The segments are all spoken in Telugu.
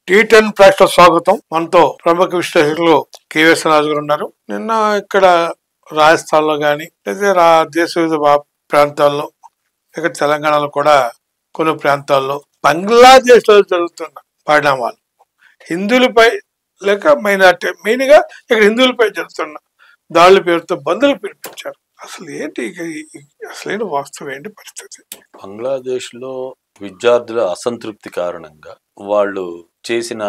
T10 ప్రేక్షకుల స్వాగతం. మనతో ప్రముఖ విశ్లేషకులు కేవీఎస్ రాజు గారు ఉన్నారు. నిన్న ఇక్కడ రాజస్థాన్ లో గాని లేదా దేశ వివిధ ప్రాంతాల్లో ఇక్కడ తెలంగాణలో కూడా కొన్ని ప్రాంతాల్లో బంగ్లాదేశ్ లో జరుగుతున్న పరిణామాలు హిందువులపై లేక మైనార్టీ మెయిన్ గా ఇక్కడ హిందువులపై జరుగుతున్న దాడుల పేరుతో బంధువులు పిలిపించారు. అసలు ఏంటి అసలు వాస్తవం ఏంటి పరిస్థితి? బంగ్లాదేశ్ లో విద్యార్థుల అసంతృప్తి కారణంగా వాళ్ళు చేసిన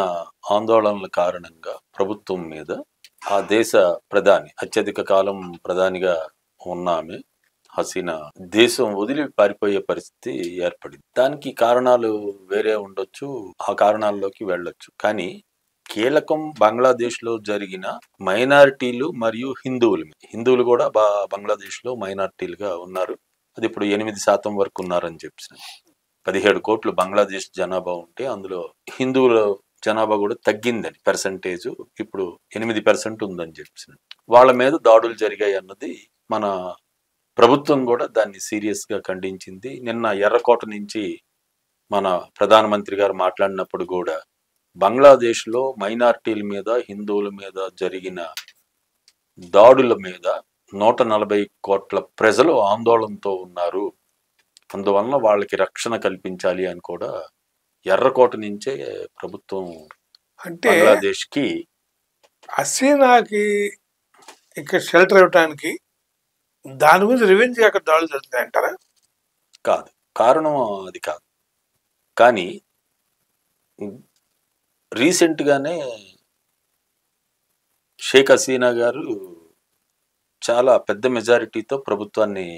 ఆందోళనల కారణంగా ప్రభుత్వం మీద ఆ దేశ ప్రధాని అత్యధిక కాలం ప్రధానిగా ఉన్నామె హసీనా దేశం వదిలి పారిపోయే పరిస్థితి ఏర్పడింది. దానికి కారణాలు వేరే ఉండొచ్చు, ఆ కారణాల్లోకి వెళ్ళొచ్చు. కానీ కీలకం బంగ్లాదేశ్ లో జరిగిన మైనారిటీలు మరియు హిందువులు కూడా బంగ్లాదేశ్ లో మైనారిటీలుగా ఉన్నారు. అది ఇప్పుడు 8% వరకు ఉన్నారని చెప్పిన 17 కోట్లు బంగ్లాదేశ్ జనాభా ఉంటే అందులో హిందువుల జనాభా కూడా తగ్గిందని పర్సంటేజ్ ఇప్పుడు 8% ఉందని చెప్పిన వాళ్ళ మీద దాడులు జరిగాయి అన్నది మన ప్రభుత్వం కూడా దాన్ని సీరియస్ గా ఖండించింది. నిన్న ఎర్రకోట నుంచి మన ప్రధానమంత్రి గారు మాట్లాడినప్పుడు కూడా బంగ్లాదేశ్ లో మైనారిటీల మీద హిందువుల మీద జరిగిన దాడుల మీద 140 కోట్ల ప్రజలు ఆందోళనతో ఉన్నారు, అందువలన వాళ్ళకి రక్షణ కల్పించాలి అని కూడా ఎర్రకోట నుంచే ప్రభుత్వం అంటే బంగ్లాదేశ్ కి హసీనాకి ఇక్కడ షెల్టర్ ఇవ్వడానికి దాని మీద రివెంజ్ అక్కడ దాడులు జరుగుతాయి అంటారా? కాదు, కారణం అది కాదు. కానీ రీసెంట్ గానే షేక్ హసీనా గారు చాలా పెద్ద మెజారిటీతో ప్రభుత్వాన్ని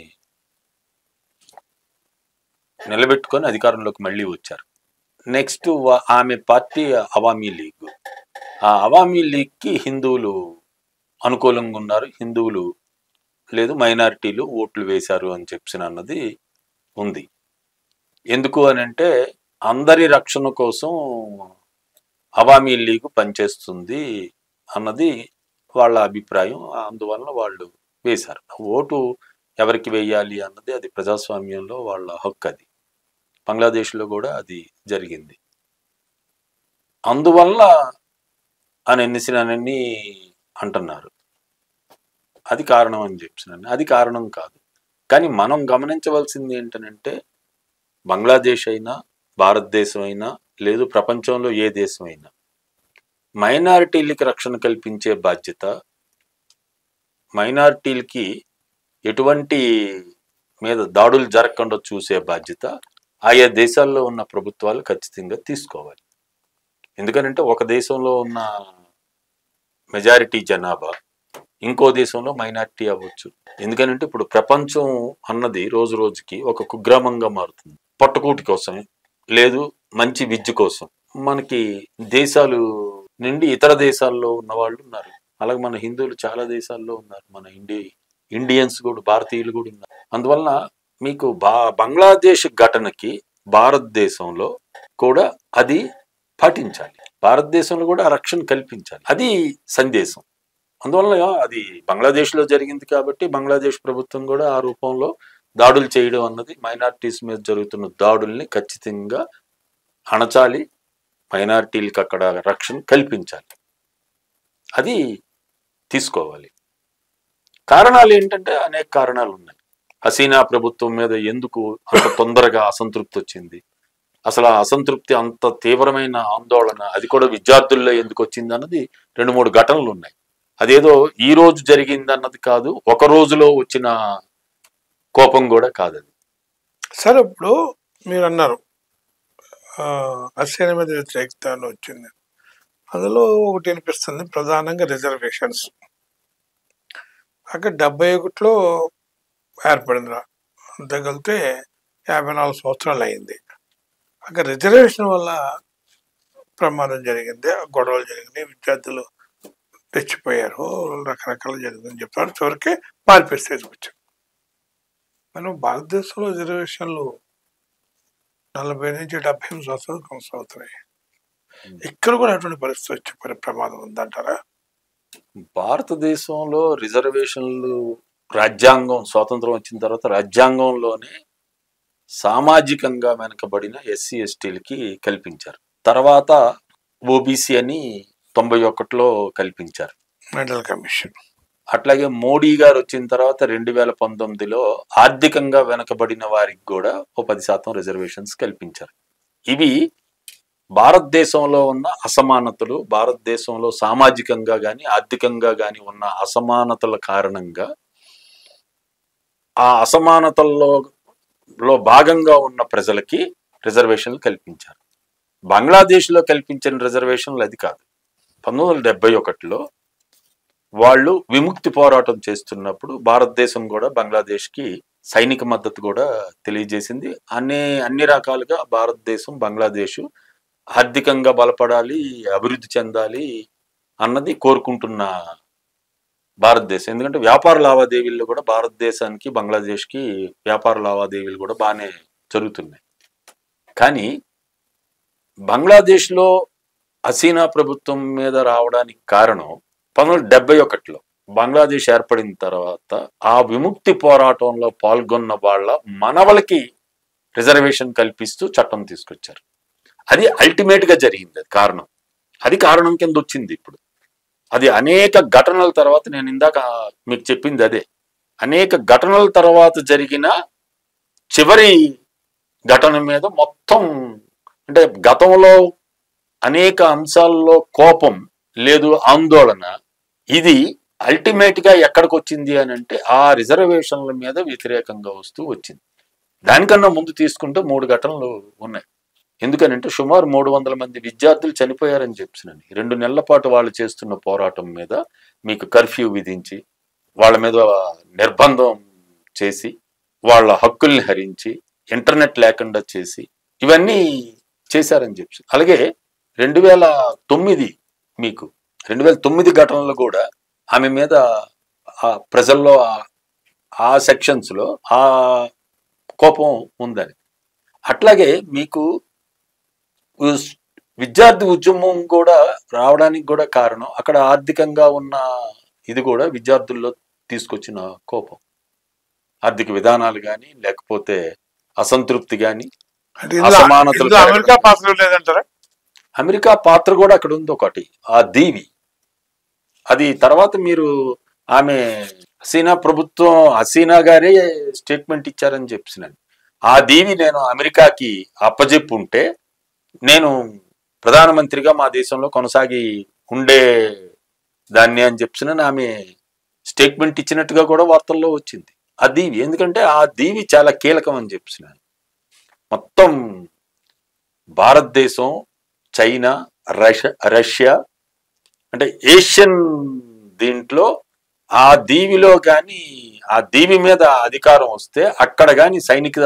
నిలబెట్టుకొని అధికారంలోకి మళ్ళీ వచ్చారు. నెక్స్ట్ ఆమె పార్టీ అవామీ లీగ్, ఆ అవామీ లీగ్ కి హిందువులు అనుకూలంగా ఉన్నారు, హిందువులు లేదు మైనారిటీలు ఓట్లు వేశారు అని చెప్పిన అన్నది ఉంది. ఎందుకు అని అంటే అందరి రక్షణ కోసం అవామీ లీగ్ పనిచేస్తుంది అన్నది వాళ్ళ అభిప్రాయం. అందువలన వాళ్ళు వేశారు. ఓటు ఎవరికి వేయాలి అన్నది అది ప్రజాస్వామ్యంలో వాళ్ళ హక్కు. అది బంగ్లాదేశ్లో కూడా అది జరిగింది. అందువల్ల అనేసినని అంటున్నారు అది కారణం అని చెప్పినాను. అది కారణం కాదు. కానీ మనం గమనించవలసింది ఏంటనంటే బంగ్లాదేశ్ అయినా భారతదేశం అయినా లేదు ప్రపంచంలో ఏ దేశం అయినా మైనారిటీలకి రక్షణ కల్పించే బాధ్యత, మైనారిటీలకి ఎటువంటి మీద దాడులు జరగకుండా చూసే బాధ్యత ఆయా దేశాల్లో ఉన్న ప్రభుత్వాలు ఖచ్చితంగా తీసుకోవాలి. ఎందుకనంటే ఒక దేశంలో ఉన్న మెజారిటీ జనాభా ఇంకో దేశంలో మైనారిటీ అవ్వచ్చు. ఎందుకనంటే ఇప్పుడు ప్రపంచం అన్నది రోజు రోజుకి ఒక కుగ్రామంగా మారుతుంది. పొట్టకూటి కోసం లేదు మంచి విద్య కోసం మనకి దేశాలు నుండి ఇతర దేశాల్లో ఉన్న వాళ్ళు ఉన్నారు. అలాగే మన హిందువులు చాలా దేశాల్లో ఉన్నారు, మన ఇండియన్స్ కూడా భారతీయులు కూడా ఉన్నారు. అందువలన మీకు బంగ్లాదేశ్ ఘటనకి భారతదేశంలో కూడా అది పాటించాలి, భారతదేశంలో కూడా రక్షణ కల్పించాలి, అది సందేశం. అందువల్ల అది బంగ్లాదేశ్లో జరిగింది కాబట్టి బంగ్లాదేశ్ ప్రభుత్వం కూడా ఆ రూపంలో దాడులు చేయడం అన్నది మైనారిటీస్ మీద జరుగుతున్న దాడుల్ని ఖచ్చితంగా అణచాలి, మైనారిటీలకు అక్కడ రక్షణ కల్పించాలి, అది తీసుకోవాలి. కారణాలు ఏంటంటే అనేక కారణాలు ఉన్నాయి. హసీనా ప్రభుత్వం మీద ఎందుకు అంత తొందరగా అసంతృప్తి వచ్చింది, అసలు ఆ అసంతృప్తి అంత తీవ్రమైన ఆందోళన అది కూడా విద్యార్థుల్లో ఎందుకు వచ్చింది అన్నది 2-3 ఘటనలు ఉన్నాయి. అదేదో ఈ రోజు జరిగింది అన్నది కాదు, ఒక రోజులో వచ్చిన కోపం కూడా కాదు అది. సరే, ఇప్పుడు మీరు అన్నారు హసీనా మీద వ్యతిరేకత వచ్చింది. అందులో ఒకటి అనిపిస్తుంది, ప్రధానంగా రిజర్వేషన్స్. అక్కడ 71లో ఏర్పడింది, అంతగలితే 54 సంవత్సరాలు అయింది. అక్కడ రిజర్వేషన్ వల్ల ప్రమాదం జరిగింది, గొడవలు జరిగినాయి, విద్యార్థులు తెచ్చిపోయారు, రకరకాలు జరిగిందని చెప్తారు. చివరికి పారిపోయే స్టేజ్కి వచ్చారు. మనం భారతదేశంలో రిజర్వేషన్లు 40 నుంచి 78 సంవత్సరాలు కొనసాగుతున్నాయి. ఇక్కడ కూడా అటువంటి పరిస్థితి వచ్చే ప్రమాదం ఉందంటారా? భారతదేశంలో రిజర్వేషన్లు రాజ్యాంగం స్వాతంత్రం వచ్చిన తర్వాత రాజ్యాంగంలోనే సామాజికంగా వెనకబడిన ఎస్సీ ఎస్టీలకి కల్పించారు. తర్వాత ఓబీసీ అని 91లో కల్పించారు. Mental commission. అట్లాగే మోడీ గారు వచ్చిన తర్వాత 2019లో ఆర్థికంగా వెనకబడిన వారికి కూడా ఓ 10% రిజర్వేషన్స్ కల్పించారు. ఇవి భారతదేశంలో ఉన్న అసమానతలు, భారతదేశంలో సామాజికంగా కానీ ఆర్థికంగా కానీ ఉన్న అసమానతల కారణంగా ఆ అసమానతల్లో భాగంగా ఉన్న ప్రజలకి రిజర్వేషన్లు కల్పించారు. బంగ్లాదేశ్లో కల్పించిన రిజర్వేషన్లు అది కాదు. 1971లో వాళ్ళు విముక్తి పోరాటం చేస్తున్నప్పుడు భారతదేశం కూడా బంగ్లాదేశ్కి సైనిక మద్దతు కూడా తెలియజేసింది. అన్ని రకాలుగా భారతదేశం బంగ్లాదేశ్ ఆర్థికంగా బలపడాలి, అభివృద్ధి చెందాలి అన్నది కోరుకుంటున్న భారతదేశం. ఎందుకంటే వ్యాపార లావాదేవీల్లో కూడా భారతదేశానికి బంగ్లాదేశ్కి వ్యాపార లావాదేవీలు కూడా బాగానే జరుగుతున్నాయి. కానీ బంగ్లాదేశ్లో హసీనా ప్రభుత్వం మీద రావడానికి కారణం 1971లో బంగ్లాదేశ్ ఏర్పడిన తర్వాత ఆ విముక్తి పోరాటంలో పాల్గొన్న వాళ్ళ మనవలకి రిజర్వేషన్ కల్పిస్తూ చట్టం తీసుకొచ్చారు. అది అల్టిమేట్ గా జరిగింది. అది కారణం కింద వచ్చింది. ఇప్పుడు అది అనేక ఘటనల తర్వాత, నేను ఇందాక మీకు చెప్పింది అదే, అనేక ఘటనల తర్వాత జరిగిన చివరి ఘటన మీద మొత్తం, అంటే గతంలో అనేక అంశాల్లో కోపం లేదు, ఆందోళన, ఇది అల్టిమేట్ గా ఎక్కడికి వచ్చింది అని అంటే ఆ రిజర్వేషన్ల మీద వ్యతిరేకంగా వస్తూ వచ్చింది. దానికన్నా ముందు తీసుకుంటే 3 ఘటనలు ఉన్నాయి. ఎందుకనంటే సుమారు 300 మంది విద్యార్థులు చనిపోయారని చెప్పినాను. 2 నెలల పాటు వాళ్ళు చేస్తున్న పోరాటం మీద మీకు కర్ఫ్యూ విధించి, వాళ్ళ మీద నిర్బంధం చేసి, వాళ్ళ హక్కుల్ని హరించి, ఇంటర్నెట్ లేకుండా చేసి, ఇవన్నీ చేశారని చెప్పి. అలాగే 2009 ఘటనలు కూడా ఆమె మీద ప్రజల్లో ఆ సెక్షన్స్ లో ఆ కోపం ఉందని. అట్లాగే మీకు విద్యార్థి ఉద్యమం కూడా రావడానికి కూడా కారణం అక్కడ ఆర్థికంగా ఉన్న ఇది కూడా విద్యార్థుల్లో తీసుకొచ్చిన కోపం. ఆర్థిక విధానాలు కానీ, లేకపోతే అసంతృప్తి కానీ, అసమానతలు. అమెరికా పాత్ర లేదంటారా? అమెరికా పాత్ర కూడా అక్కడ ఉంది ఒకటి, ఆ దీవి. అది తర్వాత మీరు ఆమె హసీనా గారే స్టేట్మెంట్ ఇచ్చారని చెప్పినాను. ఆ దీవి నేను అమెరికాకి అప్పజెప్పు ఉంటే నేను ప్రధానమంత్రిగా మా దేశంలో కొనసాగి ఉండే దాన్ని అని చెప్పినాను. ఆమె స్టేట్మెంట్ ఇచ్చినట్టుగా కూడా వార్తల్లో వచ్చింది ఆ దీవి. ఎందుకంటే ఆ దీవి చాలా కీలకం అని చెప్పినాను. మొత్తం భారతదేశం, చైనా, రష్యా, అంటే ఏషియన్ దీంట్లో ఆ దీవిలో కానీ, ఆ దీవి మీద అధికారం వస్తే అక్కడ కానీ సైనిక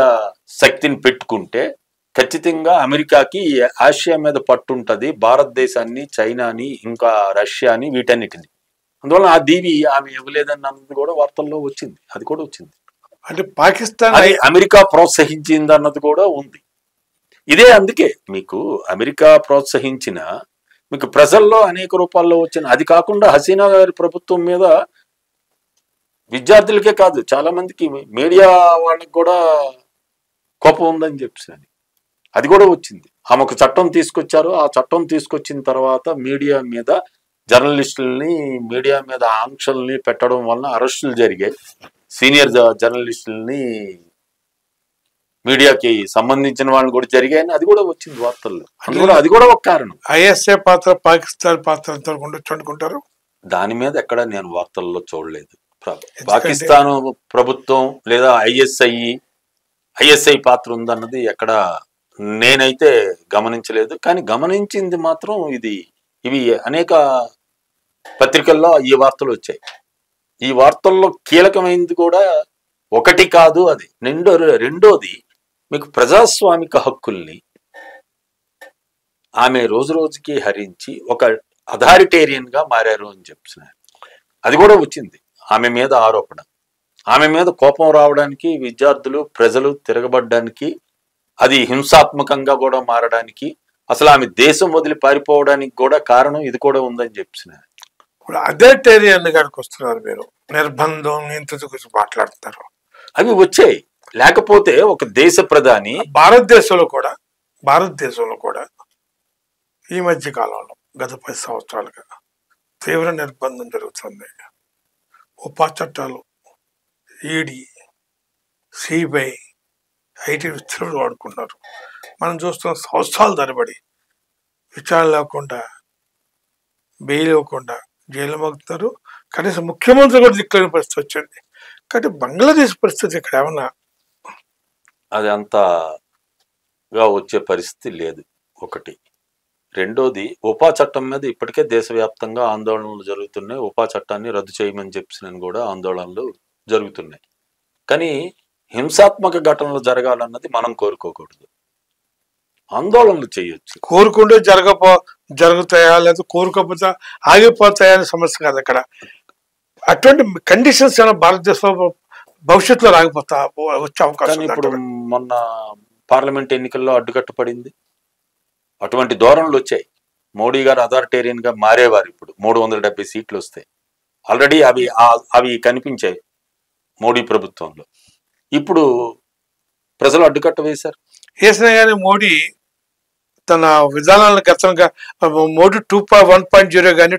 శక్తిని పెట్టుకుంటే ఖచ్చితంగా అమెరికాకి ఆసియా మీద పట్టుంటది, భారతదేశాన్ని, చైనాని, ఇంకా రష్యాని, వీటన్నిటిని. అందువల్ల ఆ దీవి ఆమె ఇవ్వలేదన్నది కూడా వార్తల్లో వచ్చింది. అది కూడా వచ్చింది. అంటే పాకిస్తాన్ అమెరికా ప్రోత్సహించింది అన్నది కూడా ఉంది. ఇదే అందుకే మీకు అమెరికా ప్రోత్సహించిన మీకు ప్రజల్లో అనేక రూపాల్లో వచ్చిన, అది కాకుండా హసీనా గారి ప్రభుత్వం మీద విద్యార్థులకే కాదు చాలా మందికి, మీడియా వాళ్ళకి కూడా కోపం ఉందని చెప్పాను. అది కూడా వచ్చింది. ఆమె ఒక చట్టం తీసుకొచ్చారు. ఆ చట్టం తీసుకొచ్చిన తర్వాత మీడియా మీద, జర్నలిస్టులని మీడియా మీద ఆంక్షల్ని పెట్టడం వలన అరెస్టులు జరిగాయి. సీనియర్ జర్నలిస్టులని, మీడియాకి సంబంధించిన వాళ్ళు కూడా జరిగాయని అది కూడా వచ్చింది వార్తల్లో. అది కూడా ఒక కారణం. ఐఎస్ఏ పాత్ర, పాకిస్తాన్ పాత్ర అనుకుంటారు. దాని మీద ఎక్కడ నేను వార్తల్లో చూడలేదు. పాకిస్తాన్ ప్రభుత్వం లేదా ఐఎస్ఐ పాత్ర ఉందన్నది ఎక్కడ నేనైతే గమనించలేదు. కానీ గమనించింది మాత్రం ఇవి అనేక పత్రికల్లో ఈ వార్తలు వచ్చాయి. ఈ వార్తల్లో కీలకమైనది కూడా ఒకటి కాదు, అది రెండోది మీకు ప్రజాస్వామిక హక్కుల్ని ఆమె రోజు రోజుకి హరించి ఒక అథారిటేరియన్ గా మారారు అని చెప్తున్నారు. అది కూడా వచ్చింది ఆమె మీద ఆరోపణ. ఆమె మీద కోపం రావడానికి, విద్యార్థులు, ప్రజలు తిరగబడ్డానికి, అది హింసాత్మకంగా కూడా మారడానికి, అసలు ఆమె దేశం వదిలి పారిపోవడానికి కూడా కారణం ఇది కూడా ఉందని చెప్తున్నారు. ఇప్పుడు అథారిటేరియన్ గారికి వస్తున్నారు మీరు, నిర్బంధం, నియంత్రణ గురించి మాట్లాడుతున్నారు. అవి వచ్చాయి. లేకపోతే ఒక దేశ ప్రధాని భారతదేశంలో కూడా ఈ మధ్య కాలంలో గత 10 సంవత్సరాలుగా తీవ్ర నిర్బంధం జరుగుతుంది. ఉపా చట్టాలు, ఈడీ, సిబిఐ, ఐటీ విస్తృతులు వాడుకుంటున్నారు. మనం చూస్తున్న సంవత్సరాల తరబడి విచారణ లేకుండా, బెయిల్ ఇవ్వకుండా జైలు మగ్గుతారు. కనీసం ముఖ్యమంత్రి కూడా దిక్కులేని పరిస్థితి వచ్చింది. కాబట్టి బంగ్లాదేశ్ పరిస్థితి ఇక్కడ ఏమన్నా అది అంతగా వచ్చే పరిస్థితి లేదు. ఒకటి. రెండోది, ఉపా చట్టం మీద ఇప్పటికే దేశవ్యాప్తంగా ఆందోళనలు జరుగుతున్నాయి. ఉపా చట్టాన్ని రద్దు చేయమని చెప్పి కూడా ఆందోళనలు జరుగుతున్నాయి. కానీ హింసాత్మక ఘటనలు జరగాలన్నది మనం కోరుకోకూడదు. ఆందోళనలు చేయొచ్చు. కోరుకుంటే జరుగుతాయా లేదా కోరుకోకపోతే ఆగిపోతాయా అనే సమస్య కాదు అక్కడ. అటువంటి కండిషన్స్ ఏమైనా భారతదేశంలో భవిష్యత్తులో వచ్చే అవకాశం. ఇప్పుడు మొన్న పార్లమెంట్ ఎన్నికల్లో అడ్డుకట్టపడింది. అటువంటి ధోరణులు వచ్చాయి. మోడీ గారు అథారిటేరియన్ గా మారేవారు. ఇప్పుడు 370 సీట్లు వస్తాయి. ఆల్రెడీ అవి కనిపించాయి మోడీ ప్రభుత్వంలో. ఇప్పుడు ప్రజలు అడ్డుకట్ట వేశారు. వేసినా కానీ మోడీ తన విధానాలను గతంగా మోడీ 1.0 కానీ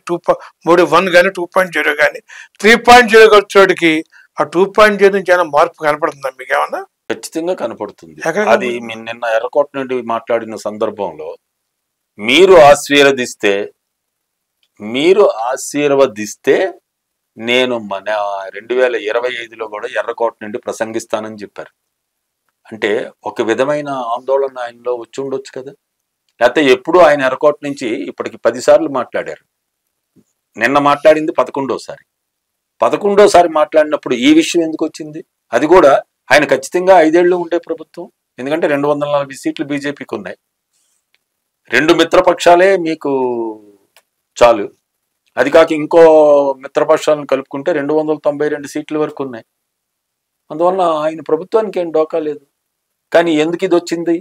మోడీ 1 కానీ 2.0 కానీ 3.0 వచ్చేటికి ఆ 2.0 నుంచి ఏమైనా మార్పు కనపడుతుందా మీకు ఏమన్నా? ఖచ్చితంగా కనపడుతుంది. అది నిన్న ఎర్రకోట నుండి మాట్లాడిన సందర్భంలో మీరు ఆశీర్వదిస్తే నేను మన 2025లో కూడా ఎర్రకోట నుండి ప్రసంగిస్తానని చెప్పారు. అంటే ఒక విధమైన ఆందోళన ఆయనలో వచ్చి ఉండొచ్చు కదా. లేకపోతే ఎప్పుడు ఆయన ఎర్రకోట నుంచి ఇప్పటికి 10 సార్లు మాట్లాడారు. నిన్న మాట్లాడింది 11వ సారి మాట్లాడినప్పుడు ఈ విషయం ఎందుకు వచ్చింది? అది కూడా ఆయన ఖచ్చితంగా 5 ఏళ్ళు ఉండే ప్రభుత్వం. ఎందుకంటే 240 సీట్లు బీజేపీకి ఉన్నాయి. 2 మిత్రపక్షాలే మీకు చాలు. అది కాక ఇంకో మిత్రపక్షాలను కలుపుకుంటే 292 సీట్ల వరకు ఉన్నాయి. అందువల్ల ఆయన ప్రభుత్వానికి ఏం డోకా లేదు. కానీ ఎందుకు ఇది వచ్చింది?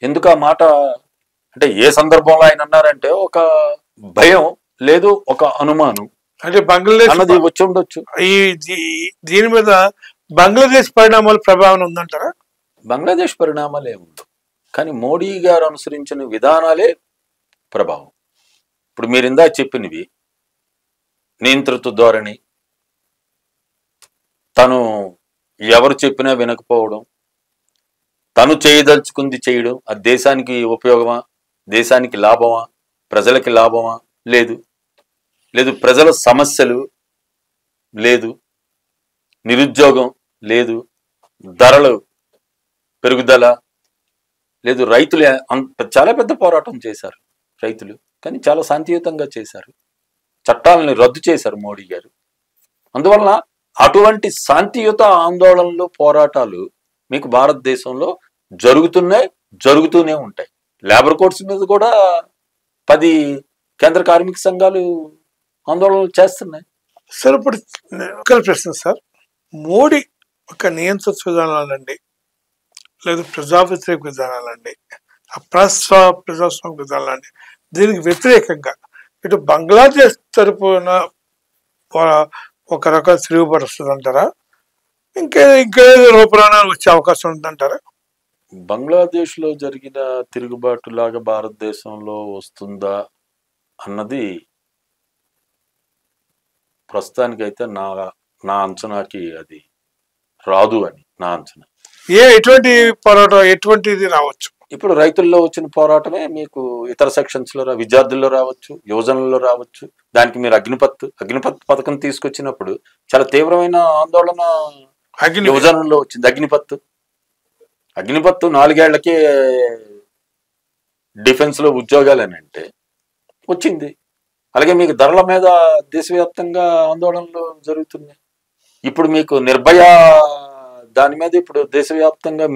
ఎందుకు ఆ మాట అంటే ఏ సందర్భంలో ఆయన అన్నారంటే ఒక భయం లేదు, ఒక అనుమానం అంటే బంగ్లాదేశ్ అన్నది వచ్చి ఉండొచ్చు. దీని మీద బంగ్లాదేశ్ పరిణామాలు ప్రభావం ఉందంటారా? బంగ్లాదేశ్ పరిణామాలు ఏముండవు, కానీ మోడీ గారు అనుసరించిన విధానాలే ప్రభావం. ఇప్పుడు మీరు ఇందాక చెప్పినవి నియంతృత్వ ధోరణి, తను ఎవరు చెప్పినా వినకపోవడం, తను చేయదలుచుకుంది చేయడం, అది దేశానికి ఉపయోగమా, దేశానికి లాభమా, ప్రజలకి లాభమా? లేదు. ప్రజల సమస్యలు లేదు, నిరుద్యోగం లేదు, ధరలు పెరుగుదల లేదు. రైతులు చాలా పెద్ద పోరాటం చేశారు రైతులు, కానీ చాలా శాంతియుతంగా చేశారు. చట్టాలను రద్దు చేశారు మోడీ గారు. అందువల్ల అటువంటి శాంతియుత ఆందోళనలు, పోరాటాలు మీకు భారతదేశంలో జరుగుతూనే ఉంటాయి. లేబర్ కోడ్స్ మీద కూడా 10 కేంద్ర కార్మిక సంఘాలు ఆందోళనలు చేస్తున్నాయి. సార్ ఇప్పుడు ప్రశ్న సార్, మోడీ ఒక నియంత్రిత విధానాలండి, లేదా ప్రజా వ్యతిరేక విధానాలండి, ప్రజాస్వామిక విధానాలండి, దీనికి వ్యతిరేకంగా ఇటు బంగ్లాదేశ్ తరపున ఒక రకం తిరుగుబాటు వస్తుంది అంటారా? ఇంకేదో రూపరాణాలు వచ్చే అవకాశం ఉందంటారా? బంగ్లాదేశ్ లో జరిగిన తిరుగుబాటు లాగా భారతదేశంలో వస్తుందా అన్నది ప్రస్తుతానికైతే నా అంచనాకి అది రాదు అని నా అంచనా. ఎటువంటి పోరాటం, ఎటువంటిది రావచ్చు? ఇప్పుడు రైతుల్లో వచ్చిన పోరాటమే మీకు ఇతర సెక్షన్స్ లో విద్యార్థుల్లో రావచ్చు, యువజనుల్లో రావచ్చు. దానికి మీరు అగ్నిపత్ పథకం తీసుకొచ్చినప్పుడు చాలా తీవ్రమైన ఆందోళన యువజనుల్లో వచ్చింది. అగ్నిపత్ 4 ఏళ్లకే డిఫెన్స్ లో ఉద్యోగాలు అని అంటే వచ్చింది. అలాగే మీకు ధరల మీద దేశవ్యాప్తంగా ఆందోళనలు జరుగుతున్నాయి. ఇప్పుడు మీకు నిర్భయ దాని మీద ఇప్పుడు దేశవ్యాప్తంగా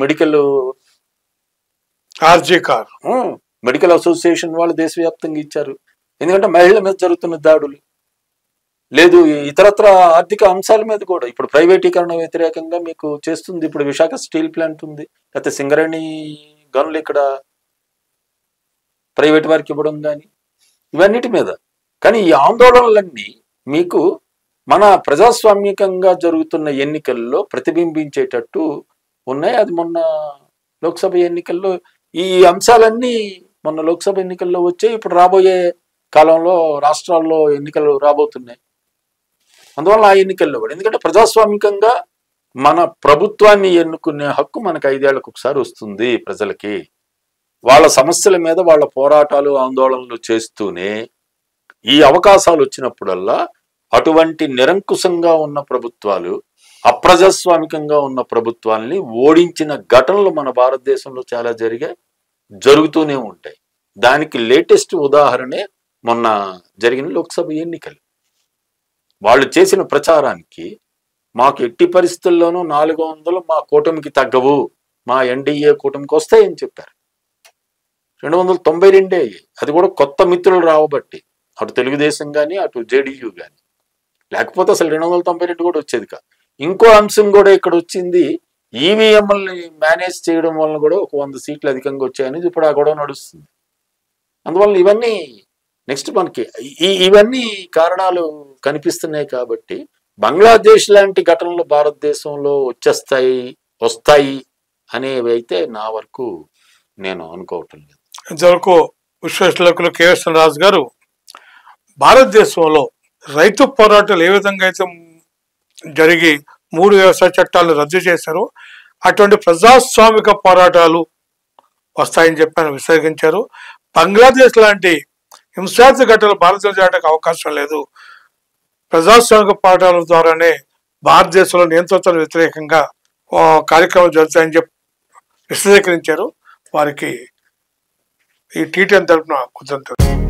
మెడికల్ అసోసియేషన్ వాళ్ళు దేశవ్యాప్తంగా ఇచ్చారు. ఎందుకంటే మహిళల మీద జరుగుతున్న దాడులు లేదు, ఇతరత్ర ఆర్థిక అంశాల మీద కూడా ఇప్పుడు ప్రైవేటీకరణ వ్యతిరేకంగా మీకు చేస్తుంది. ఇప్పుడు విశాఖ స్టీల్ ప్లాంట్ ఉంది, లేకపోతే సింగరేణి గనులు ఇక్కడ ప్రైవేట్ వారికి ఇవ్వడం కానీ ఇవన్నిటి మీద. కానీ ఈ ఆందోళనలన్నీ మీకు మన ప్రజాస్వామ్యకంగా జరుగుతున్న ఎన్నికల్లో ప్రతిబింబించేటట్టు ఉన్నాయి. అది మొన్న లోక్సభ ఎన్నికల్లో ఈ అంశాలన్నీ మొన్న లోక్సభ ఎన్నికల్లో వచ్చాయి, ఇప్పుడు రాబోయే కాలంలో రాష్ట్రాల్లో ఎన్నికలు రాబోతున్నాయి. అందువల్ల ఆ ఎన్నికల్లో కూడా, ఎందుకంటే ప్రజాస్వామికంగా మన ప్రభుత్వాన్ని ఎన్నుకునే హక్కు మనకు 5 ఏళ్లకు ఒకసారి వస్తుంది ప్రజలకి. వాళ్ళ సమస్యల మీద వాళ్ళ పోరాటాలు ఆందోళనలు చేస్తూనే ఈ అవకాశాలు వచ్చినప్పుడల్లా అటువంటి నిరంకుశంగా ఉన్న ప్రభుత్వాలు, అప్రజాస్వామికంగా ఉన్న ప్రభుత్వాల్ని ఓడించిన ఘటనలు మన భారతదేశంలో చాలా జరుగుతూనే ఉంటాయి. దానికి లేటెస్ట్ ఉదాహరణే మొన్న జరిగిన లోక్సభ ఎన్నికలు. వాళ్ళు చేసిన ప్రచారానికి మాకు ఎట్టి పరిస్థితుల్లోనూ 400 మా కూటమికి తగ్గవు, మా ఎన్డీఏ కూటమికి వస్తాయని చెప్పారు. 292 అయ్యాయి. అది కూడా కొత్త మిత్రులు రావబట్టి, అటు తెలుగుదేశం కానీ అటు జేడీయూ కానీ. లేకపోతే అసలు 292 కూడా వచ్చేది కాదు. ఇంకో అంశం కూడా ఇక్కడ వచ్చింది, ఈవీఎంలని మేనేజ్ చేయడం వలన కూడా ఒక 100 సీట్లు అధికంగా వచ్చాయనేది ఇప్పుడు ఆ గొడవ నడుస్తుంది. అందువల్ల ఇవన్నీ నెక్స్ట్ మనకి ఇవన్నీ కారణాలు కనిపిస్తున్నాయి. కాబట్టి బంగ్లాదేశ్ లాంటి ఘటనలు భారతదేశంలో వస్తాయి అనేవి అయితే నా వరకు నేను అనుకోవటం లేదు. ఇంతవరకు విశ్లేషకులు కేఎస్ రాజు గారు భారతదేశంలో రైతు పోరాటాలు ఏ విధంగా అయితే జరిగి 3 వ్యవసాయ చట్టాలను రద్దు చేశారో అటువంటి ప్రజాస్వామిక పోరాటాలు వస్తాయని చెప్పి విశ్లేషించారు. బంగ్లాదేశ్ లాంటి హింసాత్మక ఘటనలు భారతదేశం చేయడానికి అవకాశం లేదు, ప్రజాస్వామిక పోరాటాల ద్వారానే భారతదేశంలో నియంత్రణకు వ్యతిరేకంగా కార్యక్రమాలు జరుగుతాయని చెప్పి విశ్లేషించారు. వారికి ఈ టీటీఎన్ తరపున కృతజ్ఞతలు.